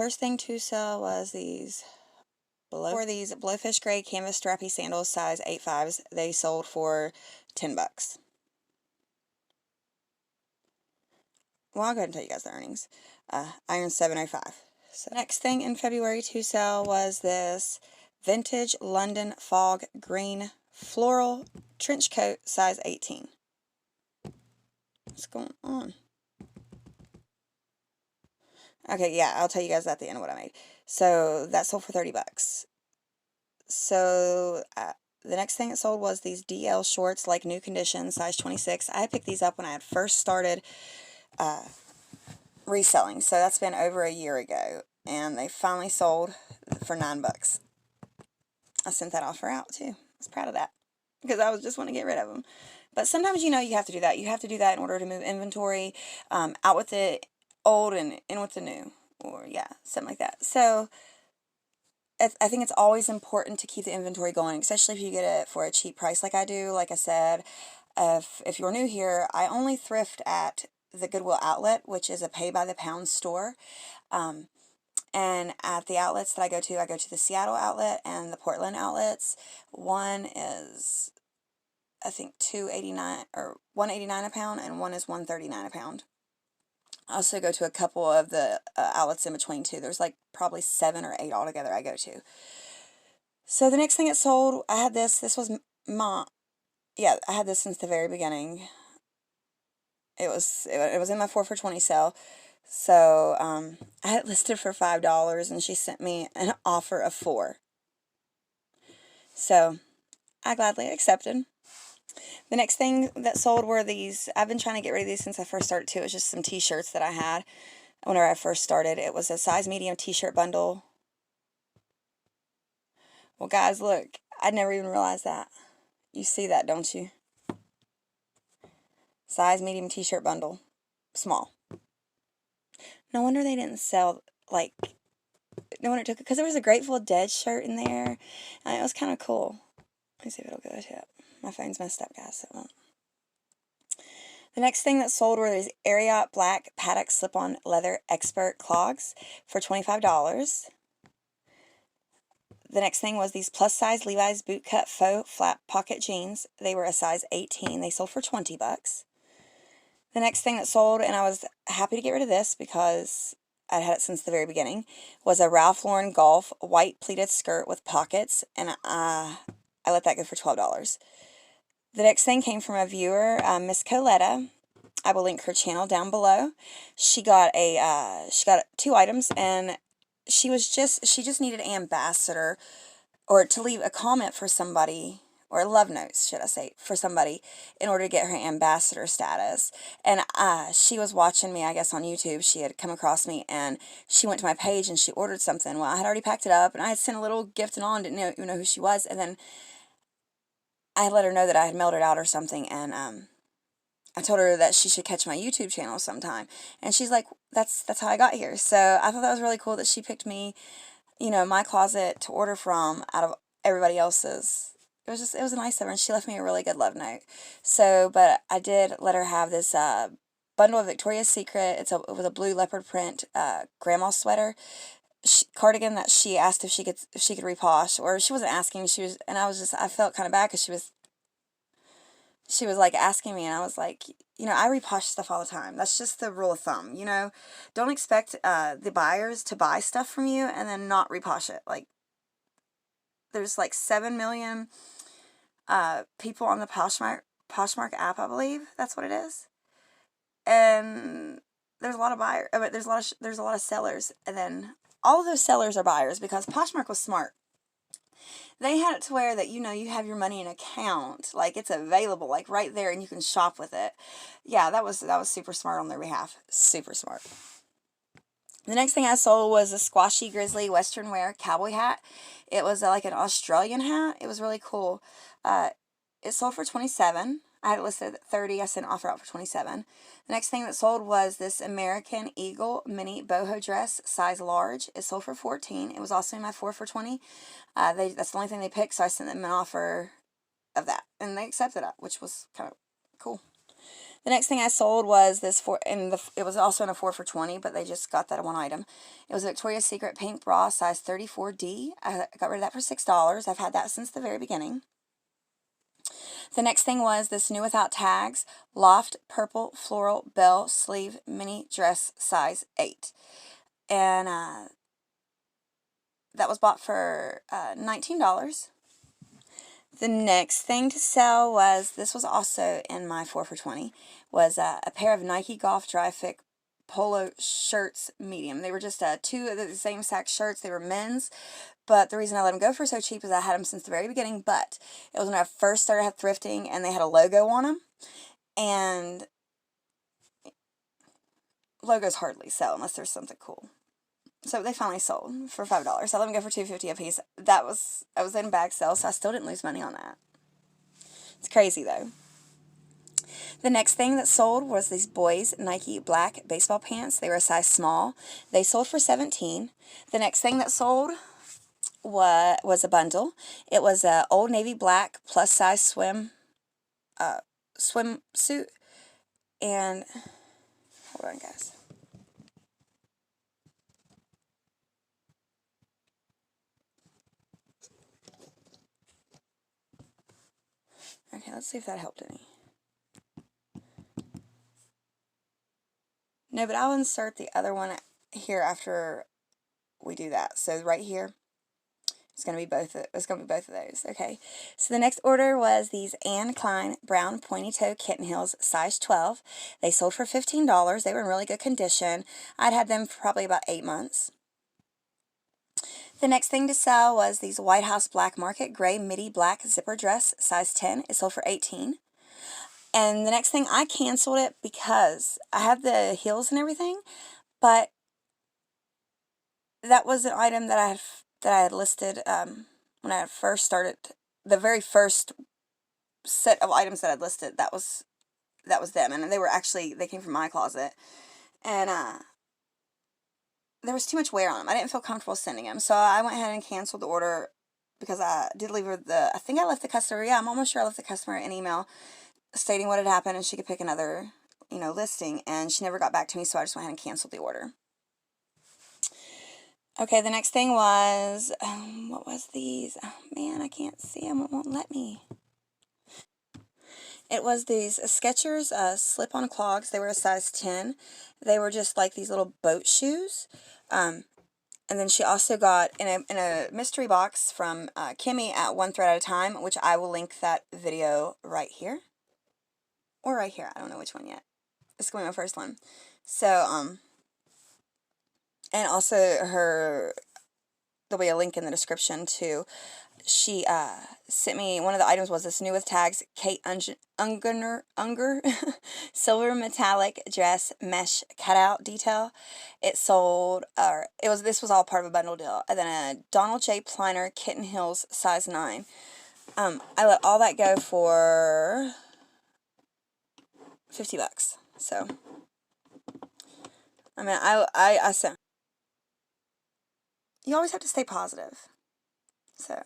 first thing to sell was these Blowfish Gray Canvas Strappy Sandals, size 8.5s. They sold for $10. Well, I'll go ahead and tell you guys the earnings. I earned $7.05. So next thing in February to sell was this Vintage London Fog Green Floral Trench Coat, size 18. What's going on? Okay, yeah, I'll tell you guys at the end of what I made. So that sold for $30. So the next thing it sold was these DL shorts, like new condition, size 26. I had picked these up when I had first started reselling, so that's been over a year ago, and they finally sold for $9. I sent that offer out too. I was proud of that because I was just wanting to get rid of them. But sometimes, you know, you have to do that. You have to do that in order to move inventory out with the old and in with the new, or yeah, something like that. So I think it's always important to keep the inventory going, especially if you get it for a cheap price like I do. Like I said, if you're new here, I only thrift at the Goodwill outlet, which is a pay-by-the-pound store. And at the outlets that I go to the Seattle outlet and the Portland outlets. One is, I think, $2.89 or $1.89 a pound, and one is $1.39 a pound. I also go to a couple of the outlets in between too. There's like probably 7 or 8 altogether I go to. So the next thing it sold, I had this. This was I had this since the very beginning. It was in my 4 for $20 sale. So I had it listed for $5, and she sent me an offer of $4. So I gladly accepted. The next thing that sold were these. I've been trying to get rid of these since I first started too. It was just some t-shirts that I had whenever I first started. It was a size medium t-shirt bundle. Well, guys, look, I never even realized that. You see that, don't you? Size medium t-shirt bundle. Small. No wonder they didn't sell, like, no wonder it took it, because there was a Grateful Dead shirt in there, and it was kind of cool. Let me see if it'll go to it. My phone's messed up, guys, so it won't. The next thing that sold were these Ariat Black Paddock Slip-On Leather Expert Clogs for $25. The next thing was these plus-size Levi's bootcut faux flat pocket jeans. They were a size 18. They sold for $20. The next thing that sold, and I was happy to get rid of this because I'd had it since the very beginning, was a Ralph Lauren Golf white pleated skirt with pockets, and I let that go for $12. The next thing came from a viewer, Miss Coletta. I will link her channel down below. She got 2 items, and she just needed an ambassador, or to leave a comment for somebody, or love notes, should I say, for somebody in order to get her ambassador status. And she was watching me, I guess, on YouTube. She had come across me, and she went to my page, and she ordered something. Well, I had already packed it up, and I had sent a little gift and all, and didn't even know who she was. And then I had let her know that I had mailed it out or something, and I told her that she should catch my YouTube channel sometime. And she's like, that's how I got here. So I thought that was really cool that she picked me, you know, my closet to order from out of everybody else's. It was nice of her, and she left me a really good love note. So, but I did let her have this bundle of Victoria's Secret. It was a blue leopard print grandma sweater cardigan that she asked if she could reposh, or she wasn't asking. And I felt kind of bad because she was like asking me, and I was like, you know, I reposh stuff all the time. That's just the rule of thumb, you know. Don't expect the buyers to buy stuff from you and then not reposh it. Like, there's like 7 million people on the Poshmark app, I believe that's what it is, and there's a lot of buyers. There's a lot of sellers, and then all of those sellers are buyers because Poshmark was smart. They had it to where that, you know, you have your money in an account, like it's available, like right there, and you can shop with it. Yeah, that was super smart on their behalf. Super smart. The next thing I sold was a squashy grizzly western wear cowboy hat. It was like an Australian hat. It was really cool. It sold for $27. I had it listed at $30. I sent an offer out for $27. The next thing that sold was this American Eagle mini boho dress, size large. It sold for $14. It was also in my 4 for $20. That's the only thing they picked, so I sent them an offer of that, and they accepted it, which was kind of cool. The next thing I sold was this it was also in a 4 for $20, but they just got that one item. It was a Victoria's Secret pink bra, size 34D. I got rid of that for $6. I've had that since the very beginning. The next thing was this new without tags, Loft Purple Floral Bell Sleeve Mini Dress, size 8. And that was bought for $19. The next thing to sell was, this was also in my 4 for $20, was a pair of Nike Golf Dry Fit polo shirts, medium. They were just two of the same exact shirts. They were men's, but the reason I let them go for so cheap is I had them since the very beginning, but it was when I first started thrifting, and they had a logo on them, and logos hardly sell unless there's something cool. So they finally sold for $5. I let them go for $2.50 a piece. I was in bag sale, so I still didn't lose money on that. It's crazy though. The next thing that sold was these boys Nike black baseball pants. They were a size small. They sold for $17. The next thing that sold was a bundle. It was a Old Navy black plus size swimsuit, and hold on, guys. Okay, let's see if that helped any. No, but I'll insert the other one here after we do that. So right here, it's going to be both of those. Okay. So the next order was these Anne Klein brown pointy toe kitten heels, size 12. They sold for $15. They were in really good condition. I'd had them for probably about 8 months. The next thing to sell was these White House Black Market gray midi black zipper dress, size 10. It sold for $18. And the next thing, I canceled it because I have the heels and everything, but that was an item that I had listed when I first started. The very first set of items that I'd listed, that was them, and they came from my closet, and there was too much wear on them. I didn't feel comfortable sending them, so I went ahead and canceled the order because I did leave her I think I left the customer. Yeah, I'm almost sure I left the customer an email stating what had happened, and she could pick another, listing, and she never got back to me, so I just went ahead and canceled the order. Okay, the next thing was, what was these? Oh, man, I can't see them. It won't let me. It was these Skechers slip-on clogs. They were a size 10. They were just like these little boat shoes. And then she also got, in a mystery box from Kimmy at One Thread at a Time, which I will link that video right here. Or right here. I don't know which one yet. It's going to be my first one. So, and also there'll be a link in the description too. She sent me, one of the items was this new with tags, Kate Unger silver metallic dress mesh cutout detail. It sold, this was all part of a bundle deal. And then a Donald J. Pliner kitten heels, size 9. I let all that go for $50. So, I mean, I said, you always have to stay positive. So,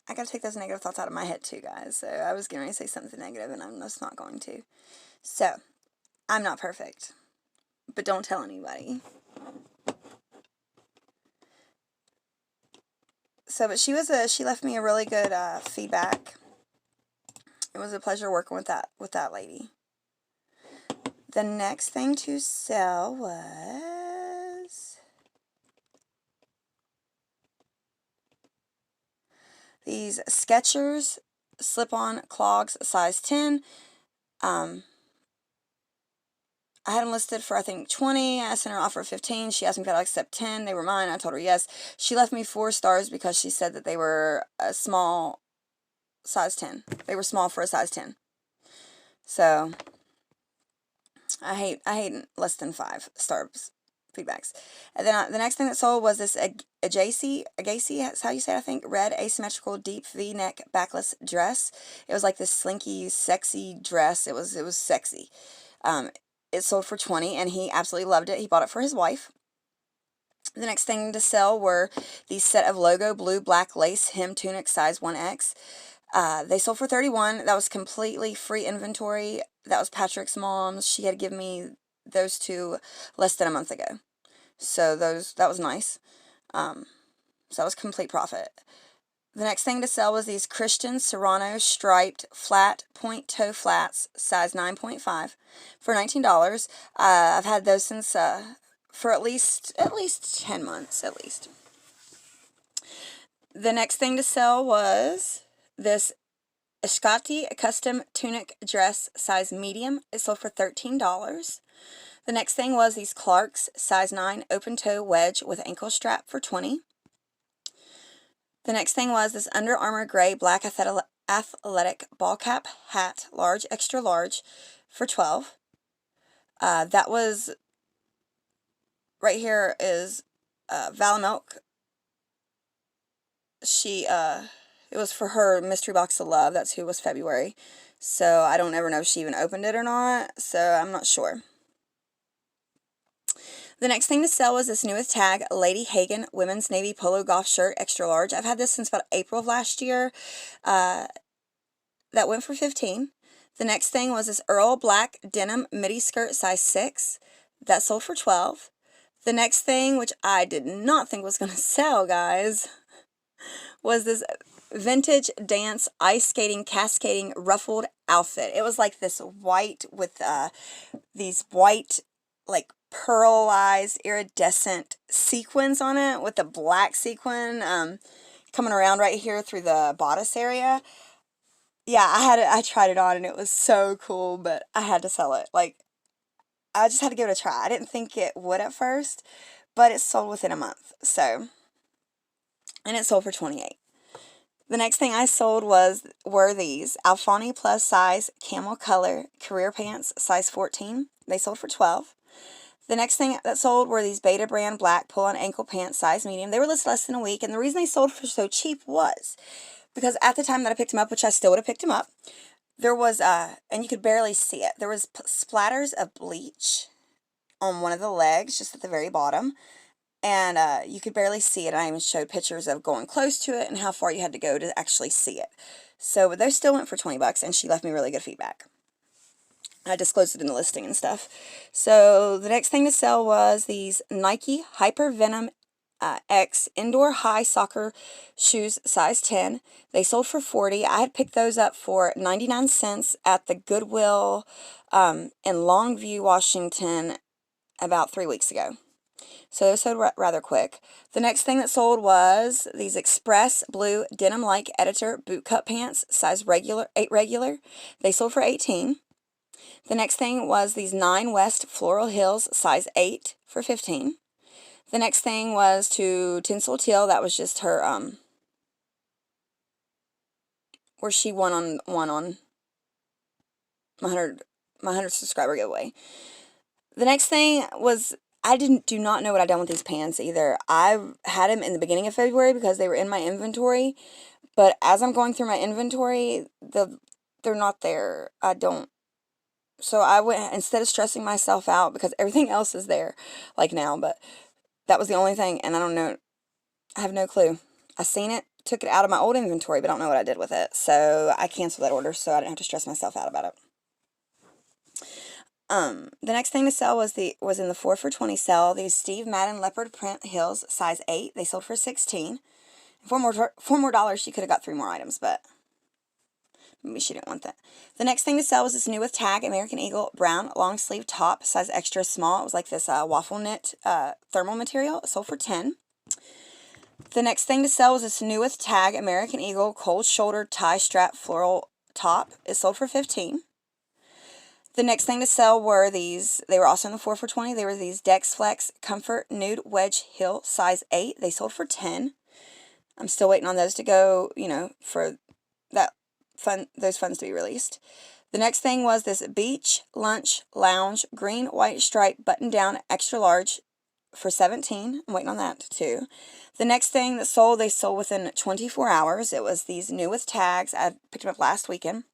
I gotta take those negative thoughts out of my head too, guys. So, I was going to say something negative, and I'm just not going to. So, I'm not perfect. But don't tell anybody. So, but she left me a really good feedback. It was a pleasure working with that lady. The next thing to sell was these Skechers slip-on clogs, size 10. I had them listed for, I think, 20. I sent her an offer of 15. She asked me if I'd accept 10. They were mine. I told her yes. She left me 4 stars because she said that they were a small size 10. They were small for a size 10. So, I hate less than 5 stars feedbacks. And then the next thing that sold was this Agacy, that's how you say it, I think, red asymmetrical deep V-neck backless dress. It was like this slinky, sexy dress. It was sexy. It sold for $20, and he absolutely loved it. He bought it for his wife. The next thing to sell were these set of logo blue black lace hem tunic, size 1X. They sold for $31. That was completely free inventory. That was Patrick's mom's. She had given me those two less than a month ago. So that was nice. So that was complete profit. The next thing to sell was these Christian Serrano striped flat point toe flats, size 9.5, for $19. I've had those since for at least 10 months at least. The next thing to sell was this Escati custom tunic dress, size medium. It sold for $13. The next thing was these Clarks size 9 open toe wedge with ankle strap for $20. The next thing was this Under Armour gray black athletic ball cap hat, large, extra large, for $12. That was, right here is Val Milk. It was for her mystery box of love. That's who was February. So I don't ever know if she even opened it or not. So I'm not sure. The next thing to sell was this new with tag Lady Hagen women's navy polo golf shirt, extra large. I've had this since about April of last year. That went for $15. The next thing was this Earl black denim midi skirt, size 6. That sold for $12. The next thing, which I did not think was going to sell, guys, was this vintage dance ice skating cascading ruffled outfit. It was like this white with these white like pearlized iridescent sequins on it with the black sequin coming around right here through the bodice area. Yeah, I tried it on and it was so cool, but I had to sell it. Like, I just had to give it a try. I didn't think it would at first, but it sold within a month. So, and it sold for $28. The next thing I sold were these Alfani plus size camel color career pants, size 14. They sold for $12. The next thing that sold were these Beta brand black pull-on ankle pants, size medium. They were listed less than a week, and the reason they sold for so cheap was because at the time that I picked them up, which I still would have picked them up, there was, and you could barely see it, there was splatters of bleach on one of the legs, just at the very bottom, and you could barely see it. I even showed pictures of going close to it and how far you had to go to actually see it. So those still went for $20, and she left me really good feedback. I disclosed it in the listing and stuff. So the next thing to sell was these Nike Hyper Venom X indoor high soccer shoes, size 10. They sold for $40. I had picked those up for 99 cents at the Goodwill in Longview, Washington, about 3 weeks ago. So those sold rather quick. The next thing that sold was these Express Blue Denim-like Editor boot cut pants, size 8 regular. They sold for $18. The next thing was these 9 West Floral Hills, size 8, for $15. The next thing was to Tinsel Teal. That was just her, where she won on my 100 subscriber giveaway. The next thing was, I do not know what I've done with these pants either. I had them in the beginning of February because they were in my inventory, but as I'm going through my inventory, they're not there. I don't. So I went, instead of stressing myself out, because everything else is there, like now, but that was the only thing, and I don't know, I have no clue. I seen it, took it out of my old inventory, but I don't know what I did with it, so I canceled that order, so I didn't have to stress myself out about it. The next thing to sell was in the 4 for $20 sale, these Steve Madden leopard print heels, size 8. They sold for $16. $4 more, she could have got 3 more items, but maybe she didn't want that. The next thing to sell was this new with tag American Eagle brown long sleeve top, size extra small. It was like this waffle knit thermal material. It sold for $10. The next thing to sell was this new with tag American Eagle cold shoulder tie strap floral top. It sold for $15. The next thing to sell were these. They were also in the 4 for $20. They were these Dex Flex Comfort Nude Wedge Heel, size 8. They sold for $10. I'm still waiting on those to go, for those funds to be released. The next thing was this Beach Lunch Lounge green white stripe button down extra large for $17. I'm waiting on that too. The next thing that sold, they sold within 24 hours. It was these new with tags. I picked them up last weekend.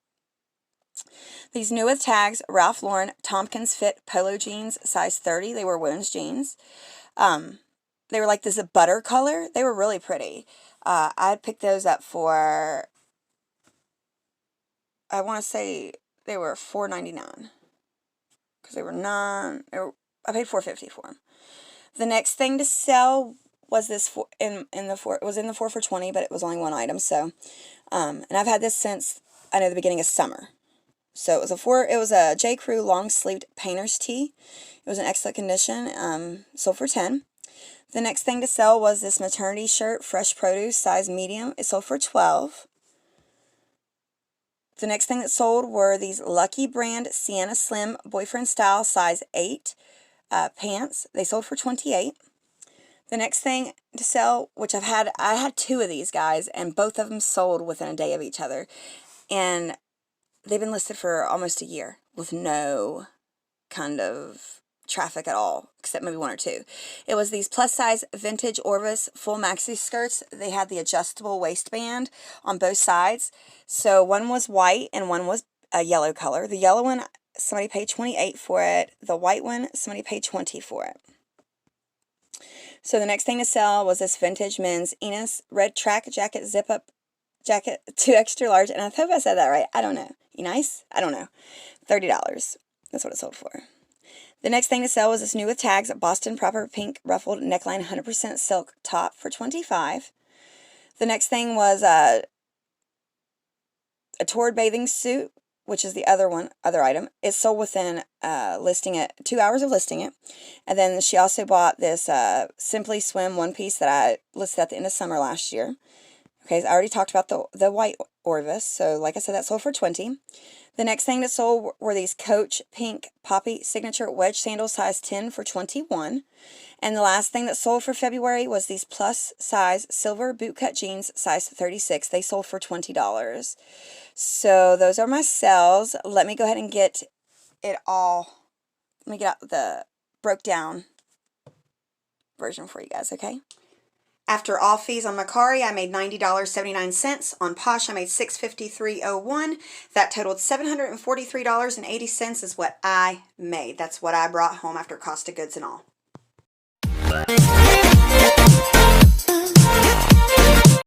These new with tags Ralph Lauren Tompkins Fit polo jeans, size 30. They were women's jeans. They were like this butter color. They were really pretty. I picked those up for I want to say they were $4.99 because they were I paid $4.50 for them. The next thing to sell was this it was in the 4 for $20, but it was only one item. So, and I've had this since I know the beginning of summer. So it was a J. Crew long sleeved painter's tee. It was in excellent condition. Sold for $10. The next thing to sell was this maternity shirt, fresh produce, size medium. It sold for $12. The next thing that sold were these Lucky Brand Sienna Slim boyfriend style size 8 pants. They sold for $28. The next thing to sell, which I had 2 of these guys, and both of them sold within a day of each other. And they've been listed for almost a year with no kind of traffic at all, except maybe 1 or 2. It was these plus size vintage Orvis full maxi skirts. They had the adjustable waistband on both sides. So one was white and one was a yellow color. The yellow one, somebody paid $28 for it. The white one, somebody paid $20 for it. So the next thing to sell was this vintage men's Enos red track jacket zip up jacket, 2 extra large. And I hope I said that right. I don't know. Nice? I don't know. $30. That's what it sold for. The next thing to sell was this new with tags Boston proper pink ruffled neckline 100% silk top for $25. The next thing was a Tord bathing suit, which is the other item. It sold within 2 hours of listing it. And then she also bought this Simply Swim one piece that I listed at the end of summer last year. Okay, so I already talked about the white Orvis. So like I said, that sold for $20. The next thing that sold were these Coach pink poppy signature wedge sandals size 10 for $21. And the last thing that sold for February was these plus size silver bootcut jeans size 36. They sold for $20. So those are my sales. Let me go ahead and get it all. Let me get out the broke down version for you guys, okay? After all fees on Mercari, I made $90.79. On Posh, I made $653.01. That totaled $743.80 is what I made. That's what I brought home after cost of goods and all.